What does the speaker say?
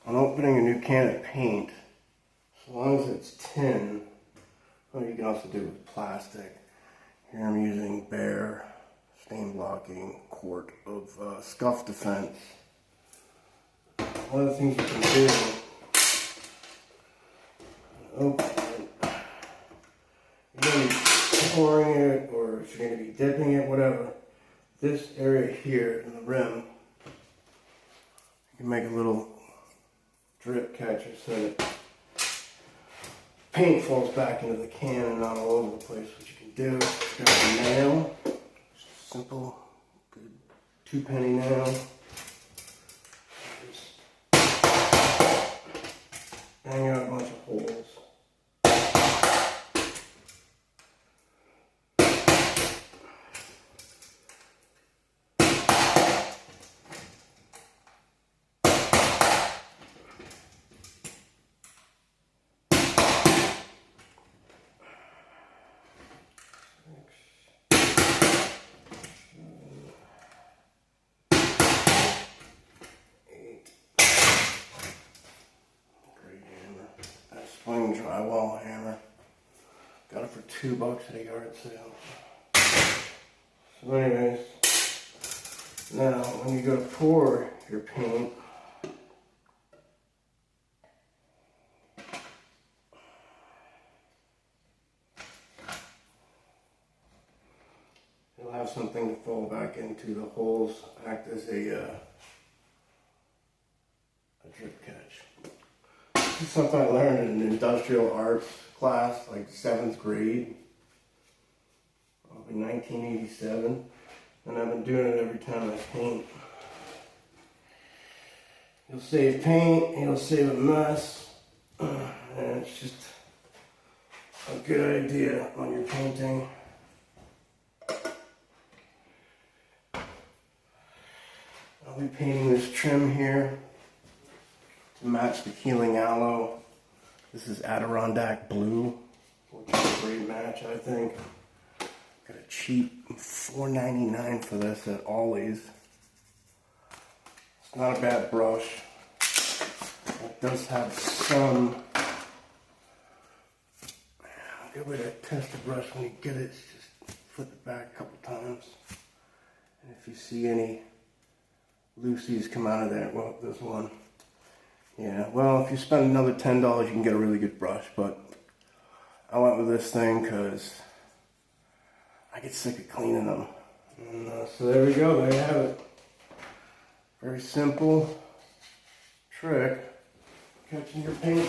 on opening a new can of paint, as long as it's tin, well, you can also do it with plastic. Here I'm using Behr stain blocking quart of scuff defense. One of the things you can do, open it, you're going to be pouring it, or if you're going to be dipping it, whatever. This area here in the rim, you can make a little drip catcher so that paint falls back into the can and not all over the place. What you can do is grab a nail, just a simple, good 2-penny nail. Just bang out a bunch of holes. Swing drywall hammer. Got it for $2 at a yard sale. So anyways, now when you go to pour your paint, you'll have something to fall back into. The holes act as a drip catch. This is something I learned in an industrial arts class, like 7th grade, probably 1987, and I've been doing it every time I paint. You'll save paint, you'll save a mess, and it's just a good idea when you're painting. I'll be painting this trim here to match the Healing Aloe. This is Adirondack Blue, which is a great match, I think. Got a cheap $4.99 for this at Ollie's. It's not a bad brush. It does have some. A good way to test the brush when you get it is just flip it back a couple times. And if you see any loosies come out of there, well, there's one. Yeah, well, if you spend another $10, you can get a really good brush, but I went with this thing because I get sick of cleaning them. And so there we go, there you have it. Very simple trick, catching your paint.